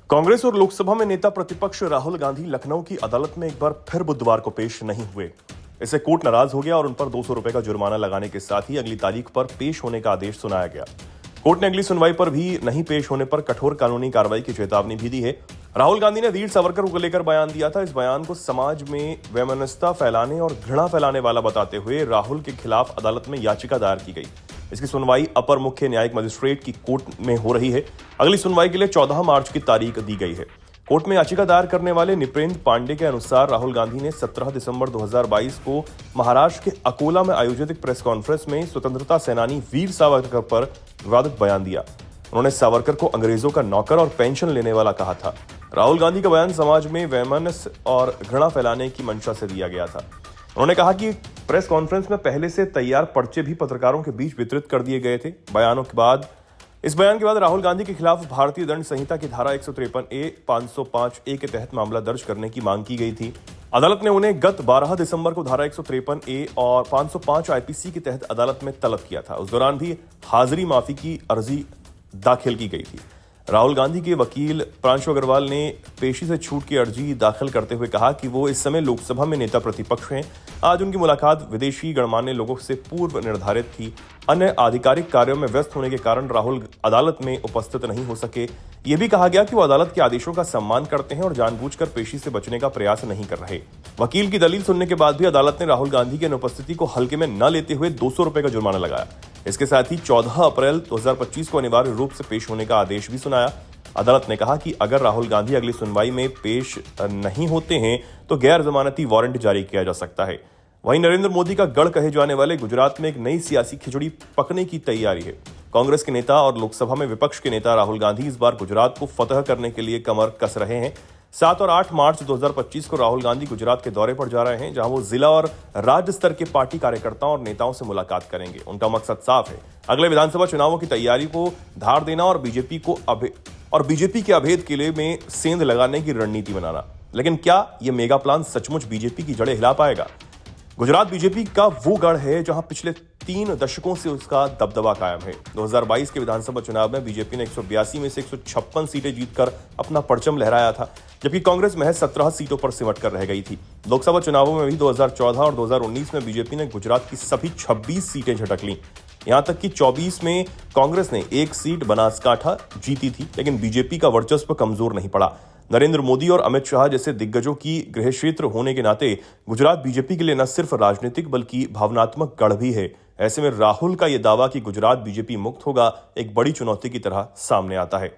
कांग्रेस और लोकसभा में नेता प्रतिपक्ष राहुल गांधी लखनऊ की अदालत में एक बार फिर बुधवार को पेश नहीं हुए। इससे कोर्ट नाराज हो गया और उन पर 200 रुपए का जुर्माना लगाने के साथ ही अगली तारीख पर पेश होने का आदेश सुनाया गया। कोर्ट ने अगली सुनवाई पर भी नहीं पेश होने पर कठोर कानूनी कार्रवाई की चेतावनी भी दी है। राहुल गांधी ने वीर सावरकर को लेकर बयान दिया था। इस बयान को समाज में वैमनस्यता फैलाने और घृणा फैलाने वाला बताते हुए राहुल के खिलाफ अदालत में याचिका दायर की गई। इसकी सुनवाई अपर मुख्य न्यायिक मजिस्ट्रेट की कोर्ट में हो रही है। अगली सुनवाई के लिए 14 मार्च की तारीख दी गई है। कोर्ट में याचिका दायर करने वाले निपेंद्र पांडे के अनुसार राहुल गांधी ने 17 दिसंबर 2022 को महाराष्ट्र के अकोला में आयोजित एक प्रेस कॉन्फ्रेंस में स्वतंत्रता सेनानी वीर सावरकर पर विवादित बयान दिया। उन्होंने सावरकर को अंग्रेजों का नौकर और पेंशन लेने वाला कहा था। राहुल गांधी का बयान समाज में वैमनस्य और घृणा फैलाने की मंशा से दिया गया था। उन्होंने कहा कि प्रेस कॉन्फ्रेंस में पहले से तैयार पर्चे भी पत्रकारों के बीच वितरित कर दिए गए थे। इस बयान के बाद राहुल गांधी के खिलाफ भारतीय दंड संहिता की धारा 153A, 505A के तहत मामला दर्ज करने की मांग की गई थी। अदालत ने उन्हें गत 12 दिसंबर को धारा 153A और 505 IPC के तहत अदालत में तलब किया था। उस दौरान भी हाजिरी माफी की अर्जी दाखिल की गई थी। राहुल गांधी के वकील प्रांशु अग्रवाल ने पेशी से छूट की अर्जी दाखिल करते हुए कहा कि वो इस समय लोकसभा में नेता प्रतिपक्ष हैं। आज उनकी मुलाकात विदेशी गणमान्य लोगों से पूर्व निर्धारित थी। अन्य आधिकारिक कार्यों में व्यस्त होने के कारण राहुल अदालत में उपस्थित नहीं हो सके। यह भी कहा गया कि वो अदालत के आदेशों का सम्मान करते हैं और जानबूझकर पेशी से बचने का प्रयास नहीं कर रहे। वकील की दलील सुनने के बाद भी अदालत ने राहुल गांधी की अनुपस्थिति को हल्के में न लेते हुए 200 रुपए का जुर्माना लगाया। इसके साथ ही 14 अप्रैल 2025 को अनिवार्य रूप से पेश होने का आदेश भी सुनाया। अदालत ने कहा कि अगर राहुल गांधी अगली सुनवाई में पेश नहीं होते हैं तो गैर जमानती वारंट जारी किया जा सकता है। वहीं नरेंद्र मोदी का गढ़ कहे जाने वाले गुजरात में एक नई सियासी खिचड़ी पकने की तैयारी है। कांग्रेस के नेता और लोकसभा में विपक्ष के नेता राहुल गांधी इस बार गुजरात को फतह करने के लिए कमर कस रहे हैं। 7 और 8 मार्च 2025 को राहुल गांधी गुजरात के दौरे पर जा रहे हैं, जहां वो जिला और राज्य स्तर के पार्टी कार्यकर्ताओं और नेताओं से मुलाकात करेंगे। उनका मकसद साफ है, अगले विधानसभा चुनावों की तैयारी को धार देना और बीजेपी के अभेद किले में सेंध लगाने की रणनीति बनाना। लेकिन क्या यह मेगा प्लान सचमुच बीजेपी की जड़ें हिला पाएगा? गुजरात बीजेपी का वो गढ़ है जहां पिछले 3 दशकों से उसका दबदबा कायम है। 2022 के विधानसभा चुनाव में बीजेपी ने 182 में से 156 सीटें जीतकर अपना परचम लहराया था, जबकि कांग्रेस महज 17 सीटों पर सिमट कर रह गई थी। लोकसभा चुनावों में भी 2014 और 2019 में बीजेपी ने गुजरात की सभी 26 सीटें झटक लीं। यहां तक कि 24 में कांग्रेस ने 1 सीट बनासकांठा जीती थी, लेकिन बीजेपी का वर्चस्व कमजोर नहीं पड़ा। नरेंद्र मोदी और अमित शाह जैसे दिग्गजों की गृह क्षेत्र होने के नाते गुजरात बीजेपी के लिए न सिर्फ राजनीतिक बल्कि भावनात्मक गढ़ भी है। ऐसे में राहुल का यह दावा कि गुजरात बीजेपी मुक्त होगा एक बड़ी चुनौती की तरह सामने आता है।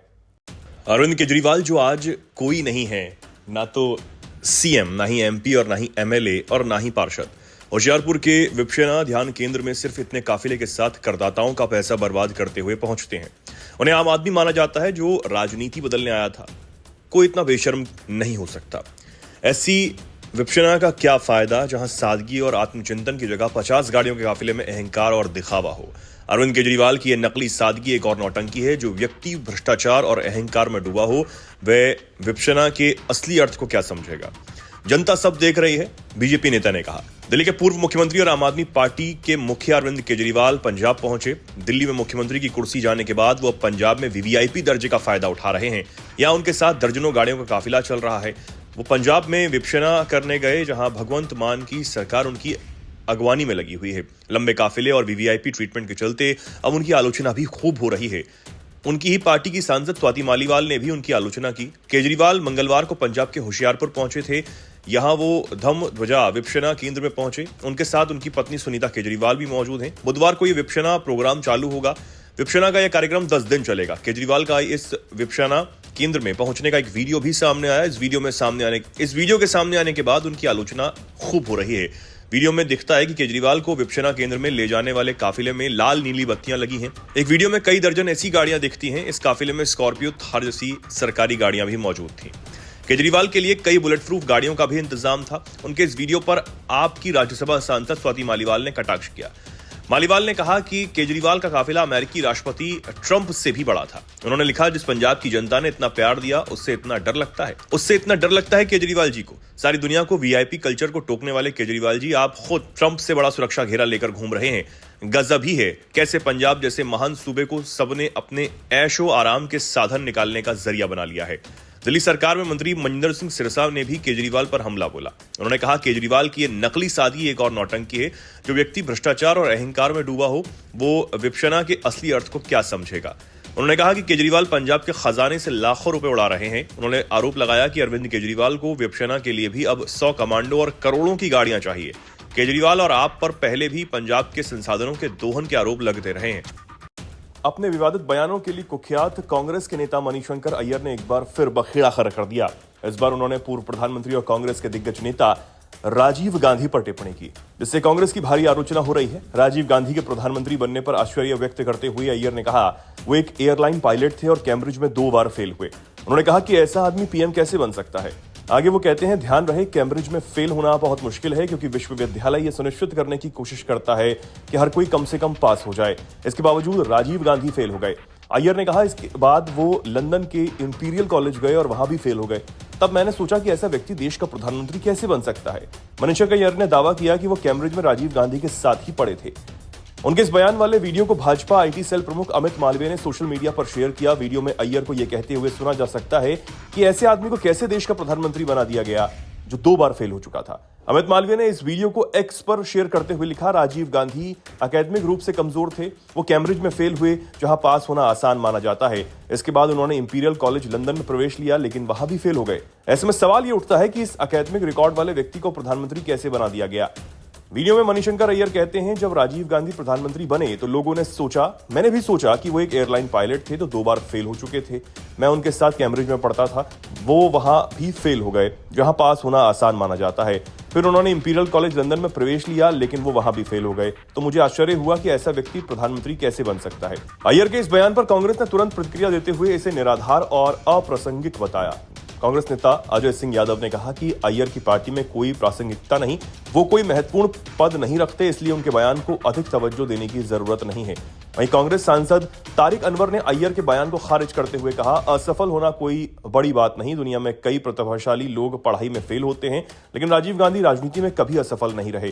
अरविंद केजरीवाल जो आज कोई नहीं है, ना तो सीएम, ना ही एमपी और ना ही एमएलए और ना ही पार्षद, होशियारपुर के विपश्यना ध्यान केंद्र में सिर्फ इतने काफिले के साथ करदाताओं का पैसा बर्बाद करते हुए पहुंचते हैं। उन्हें आम आदमी माना जाता है जो राजनीति बदलने आया था। कोई इतना बेशर्म नहीं हो सकता। ऐसी विपश्यना का क्या फायदा जहां सादगी और आत्मचिंतन की जगह 50 गाड़ियों के काफिले में अहंकार और दिखावा हो। अरविंद केजरीवाल की यह नकली सादगी एक और नौटंकी है। जो व्यक्ति भ्रष्टाचार और अहंकार में डूबा हो वह विपश्यना के असली अर्थ को क्या समझेगा? जनता सब देख रही है, बीजेपी नेता ने कहा। दिल्ली के पूर्व मुख्यमंत्री और आम आदमी पार्टी के मुखिया अरविंद केजरीवाल पंजाब पहुंचे। दिल्ली में मुख्यमंत्री की कुर्सी जाने के बाद वो अब पंजाब में वीवीआईपी दर्जे का फायदा उठा रहे हैं। यहाँ उनके साथ दर्जनों गाड़ियों का काफिला चल रहा है। वो पंजाब में विपश्यना करने गए, जहां भगवंत मान की सरकार उनकी अगवानी में लगी हुई है। लंबे काफिले और वीवीआईपी ट्रीटमेंट के चलते अब उनकी आलोचना भी खूब हो रही है। उनकी ही पार्टी की सांसद स्वाति मालीवाल ने भी उनकी आलोचना की। केजरीवाल मंगलवार को पंजाब के होशियारपुर पहुंचे थे। यहां वो धम ध्वजा विपश्यना केंद्र में पहुंचे। उनके साथ उनकी पत्नी सुनीता केजरीवाल भी मौजूद हैं। बुधवार को यह विपश्यना प्रोग्राम चालू होगा। विपश्यना का यह कार्यक्रम 10 दिन चलेगा। केजरीवाल का इस विपश्यना केंद्र में पहुंचने का एक वीडियो भी सामने आया। इस वीडियो के सामने आने के बाद उनकी आलोचना खूब हो रही है। वीडियो में दिखता है कि केजरीवाल को विपश्यना केंद्र में ले जाने वाले काफिले में लाल नीली बत्तियां लगी हैं। एक वीडियो में कई दर्जन ऐसी गाड़ियां दिखती हैं। इस काफिले में स्कॉर्पियो, थार जैसी सरकारी गाड़ियां भी मौजूद थी। केजरीवाल के लिए कई बुलेट प्रूफ गाड़ियों का भी इंतजाम था। उनके इस वीडियो पर आपकी राज्यसभा सांसद स्वाति मालीवाल ने कटाक्ष किया। मालीवाल ने कहा कि केजरीवाल का काफिला अमेरिकी राष्ट्रपति ट्रंप से भी बड़ा था। उन्होंने लिखा, जिस पंजाब की जनता ने इतना प्यार दिया उससे इतना डर लगता है केजरीवाल जी को। सारी दुनिया को वीआईपी कल्चर को टोकने वाले केजरीवाल जी, आप खुद ट्रंप से बड़ा सुरक्षा घेरा लेकर घूम रहे हैं। गजब ही है कैसे पंजाब जैसे महान सूबे को सबने अपने ऐशो आराम के साधन निकालने का जरिया बना लिया है। दिल्ली सरकार में मंत्री मनिंदर सिंह सिरसा ने भी केजरीवाल पर हमला बोला। उन्होंने कहा केजरीवाल की ये नकली सादगी एक और नौटंकी है। जो व्यक्ति भ्रष्टाचार और अहंकार में डूबा हो वो विपक्षना के असली अर्थ को क्या समझेगा। उन्होंने कहा कि केजरीवाल पंजाब के खजाने से लाखों रुपए उड़ा रहे हैं। उन्होंने आरोप लगाया कि अरविंद केजरीवाल को विपक्षना के लिए भी अब 100 कमांडो और करोड़ों की गाड़ियां चाहिए। केजरीवाल और आप पर पहले भी पंजाब के संसाधनों के दोहन के आरोप लगते रहे हैं। अपने विवादित बयानों के लिए कुख्यात कांग्रेस के नेता मणिशंकर अय्यर ने एक बार फिर बखेड़ा खड़ा कर दिया। इस बार उन्होंने पूर्व प्रधानमंत्री और कांग्रेस के दिग्गज नेता राजीव गांधी पर टिप्पणी की, जिससे कांग्रेस की भारी आलोचना हो रही है। राजीव गांधी के प्रधानमंत्री बनने पर आश्चर्य व्यक्त करते हुए अय्यर ने कहा वो एक एयरलाइन पायलट थे और कैम्ब्रिज में 2 बार फेल हुए। उन्होंने कहा कि ऐसा आदमी पीएम कैसे बन सकता है। आगे वो कहते हैं ध्यान रहे कैम्ब्रिज में फेल होना बहुत मुश्किल है, क्योंकि विश्वविद्यालय यह सुनिश्चित करने की कोशिश करता है कि हर कोई कम से कम पास हो जाए। इसके बावजूद राजीव गांधी फेल हो गए। अय्यर ने कहा इसके बाद वो लंदन के इंपीरियल कॉलेज गए और वहां भी फेल हो गए। तब मैंने सोचा कि ऐसा व्यक्ति देश का प्रधानमंत्री कैसे बन सकता है। मनीषा अय्यर ने दावा किया कि वो कैम्ब्रिज में राजीव गांधी के साथ ही पढ़े थे। उनके इस बयान वाले वीडियो को भाजपा आईटी सेल प्रमुख अमित मालवीय ने सोशल मीडिया पर शेयर किया। वीडियो में अय्यर को यह कहते हुए सुना जा सकता है कि ऐसे आदमी को कैसे देश का प्रधानमंत्री बना दिया गया जो 2 बार फेल हो चुका था। अमित मालवीय ने इस वीडियो को एक्स पर शेयर करते हुए लिखा, राजीव गांधी एकेडमिक रूप से कमजोर थे। वो कैम्ब्रिज में फेल हुए जहां पास होना आसान माना जाता है। इसके बाद उन्होंने इंपीरियल कॉलेज लंदन में प्रवेश लिया, लेकिन वहां भी फेल हो गए। ऐसे में सवाल ये उठता है कि इस एकेडमिक रिकॉर्ड वाले व्यक्ति को प्रधानमंत्री कैसे बना दिया गया। वीडियो में मणिशंकर अय्यर कहते हैं जब राजीव गांधी प्रधानमंत्री बने तो लोगों ने सोचा, मैंने भी सोचा कि वो एक एयरलाइन पायलट थे तो 2 बार फेल हो चुके थे। मैं उनके साथ कैम्ब्रिज में पढ़ता था, वो वहां भी फेल हो गए जहां पास होना आसान माना जाता है। फिर उन्होंने इंपीरियल कॉलेज लंदन में प्रवेश लिया, लेकिन वो वहां भी फेल हो गए। तो मुझे आश्चर्य हुआ कि ऐसा व्यक्ति प्रधानमंत्री कैसे बन सकता है। अय्यर के इस बयान पर कांग्रेस ने तुरंत प्रतिक्रिया देते हुए इसे निराधार और अप्रासंगिक बताया। कांग्रेस नेता अजय सिंह यादव ने कहा कि अय्यर की पार्टी में कोई प्रासंगिकता नहीं, वो कोई महत्वपूर्ण पद नहीं रखते, इसलिए उनके बयान को अधिक तवज्जो देने की जरूरत नहीं है। वहीं कांग्रेस सांसद तारिक अनवर ने अय्यर के बयान को खारिज करते हुए कहा, असफल होना कोई बड़ी बात नहीं। दुनिया में कई प्रतिभाशाली लोग पढ़ाई में फेल होते हैं, लेकिन राजीव गांधी राजनीति में कभी असफल नहीं रहे।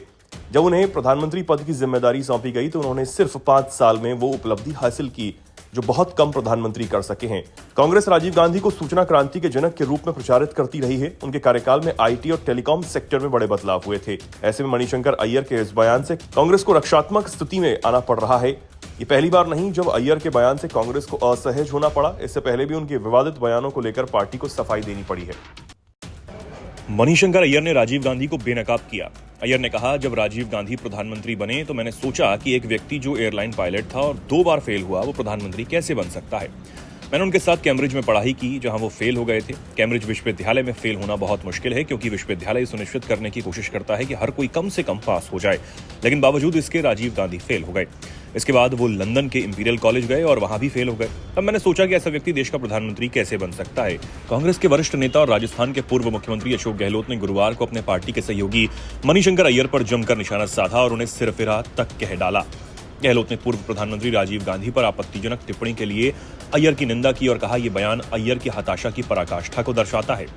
जब उन्हें प्रधानमंत्री पद की जिम्मेदारी सौंपी गई तो उन्होंने सिर्फ 5 साल में वो उपलब्धि हासिल की जो बहुत कम प्रधानमंत्री कर सके हैं। कांग्रेस राजीव गांधी को सूचना क्रांति के जनक के रूप में प्रचारित करती रही है। उनके कार्यकाल में आईटी और टेलीकॉम सेक्टर में बड़े बदलाव हुए थे। ऐसे में मणिशंकर अय्यर के इस बयान से कांग्रेस को रक्षात्मक स्थिति में आना पड़ रहा है। ये पहली बार नहीं जब अय्यर के बयान से कांग्रेस को असहज होना पड़ा। इससे पहले भी उनके विवादित बयानों को लेकर पार्टी को सफाई देनी पड़ी है। मणिशंकर अय्यर ने राजीव गांधी को बेनकाब किया। अय्यर ने कहा, जब राजीव गांधी प्रधानमंत्री बने तो मैंने सोचा कि एक व्यक्ति जो एयरलाइन पायलट था और 2 बार फेल हुआ वो प्रधानमंत्री कैसे बन सकता है। मैंने उनके साथ कैम्ब्रिज में पढ़ाई की जहां वो फेल हो गए थे। कैम्ब्रिज विश्वविद्यालय में फेल होना बहुत मुश्किल है, क्योंकि विश्वविद्यालय सुनिश्चित करने की कोशिश करता है कि हर कोई कम से कम पास हो जाए, लेकिन बावजूद इसके राजीव गांधी फेल हो गए। इसके बाद वो लंदन के इंपीरियल कॉलेज गए और वहां भी फेल हो गए। तब मैंने सोचा कि ऐसा व्यक्ति देश का प्रधानमंत्री कैसे बन सकता है। कांग्रेस के वरिष्ठ नेता और राजस्थान के पूर्व मुख्यमंत्री अशोक गहलोत ने गुरुवार को अपने पार्टी के सहयोगी मणिशंकर अय्यर पर जमकर निशाना साधा और उन्हें सिरफिरा तक कह डाला। गहलोत ने पूर्व प्रधानमंत्री राजीव गांधी पर आपत्तिजनक टिप्पणी के लिए अय्यर की निंदा की और कहा, यह बयान अय्यर की हताशा की पराकाष्ठा को दर्शाता है।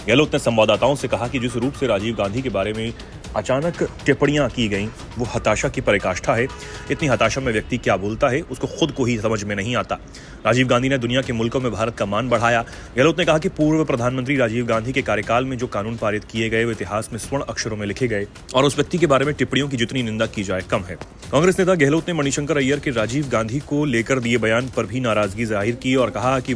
गहलोत ने संवाददाताओं से कहा कि जिस रूप से राजीव गांधी के बारे में अचानक टिप्पणियां की गईं वो हताशा की पराकाष्ठा है। इतनी हताशा में व्यक्ति क्या बोलता है उसको खुद को ही समझ में नहीं आता। राजीव गांधी ने दुनिया के मुल्कों में भारत का मान बढ़ाया। गहलोत ने कहा कि पूर्व प्रधानमंत्री राजीव गांधी के कार्यकाल में जो कानून पारित किए गए वो इतिहास में स्वर्ण अक्षरों में लिखे गए और उस व्यक्ति के बारे में टिप्पणियों की जितनी निंदा की जाए कम है। कांग्रेस नेता गहलोत ने मणिशंकर अय्यर के राजीव गांधी को लेकर दिए बयान पर भी नाराजगी जाहिर की और कहा कि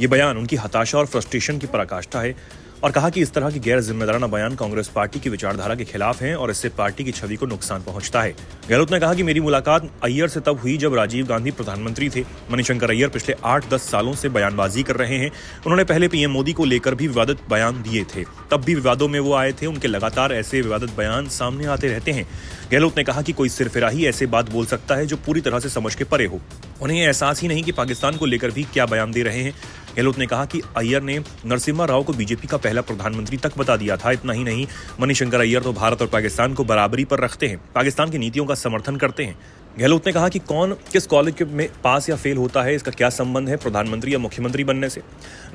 ये बयान उनकी हताशा और फ्रस्ट्रेशन की पराकाष्ठा है और कहा कि इस तरह की गैर जिम्मेदाराना बयान कांग्रेस पार्टी की विचारधारा के खिलाफ हैं और इससे पार्टी की छवि को नुकसान पहुंचता है। गहलोत ने कहा कि मेरी मुलाकात अय्यर से तब हुई जब राजीव गांधी प्रधानमंत्री थे। मणिशंकर अय्यर पिछले 8-10 सालों से बयानबाजी कर रहे हैं। उन्होंने पहले पीएम मोदी को लेकर भी विवादित बयान दिए थे, तब भी विवादों में वो आए थे। उनके लगातार ऐसे विवादित बयान सामने आते रहते हैं। गहलोत ने कहा कि कोई सिरफिरा ही ऐसे बात बोल सकता है जो पूरी तरह से समझ के परे हो। उन्हें एहसास ही नहीं कि पाकिस्तान को लेकर भी क्या बयान दे रहे हैं। गहलोत ने कहा कि अय्यर ने नरसिम्हा राव को बीजेपी का पहला प्रधानमंत्री तक बता दिया था। इतना ही नहीं, मणिशंकर अय्यर तो भारत और पाकिस्तान को बराबरी पर रखते हैं, पाकिस्तान की नीतियों का समर्थन करते हैं। गहलोत ने कहा कि कौन किस कॉलेज में पास या फेल होता है इसका क्या संबंध है प्रधानमंत्री या मुख्यमंत्री बनने से।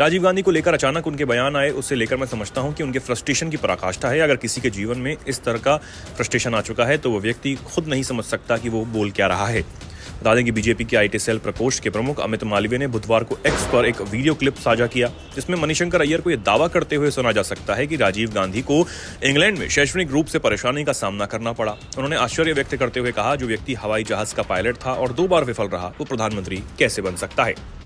राजीव गांधी को लेकर अचानक उनके बयान आए, उससे लेकर मैं समझता हूं कि उनके फ्रस्ट्रेशन की पराकाष्ठा है। अगर किसी के जीवन में इस तरह का फ्रस्ट्रेशन आ चुका है तो वो व्यक्ति खुद नहीं समझ सकता कि वो बोल क्या रहा है। बता दें कि बीजेपी के आईटी सेल प्रकोष्ठ के प्रमुख अमित मालवीय ने बुधवार को एक्स पर एक वीडियो क्लिप साझा किया, जिसमें मणिशंकर अय्यर को यह दावा करते हुए सुना जा सकता है कि राजीव गांधी को इंग्लैंड में शैक्षणिक रूप से परेशानी का सामना करना पड़ा। उन्होंने आश्चर्य व्यक्त करते हुए कहा, जो व्यक्ति हवाई जहाज का पायलट था और 2 बार विफल रहा, वो प्रधानमंत्री कैसे बन सकता है।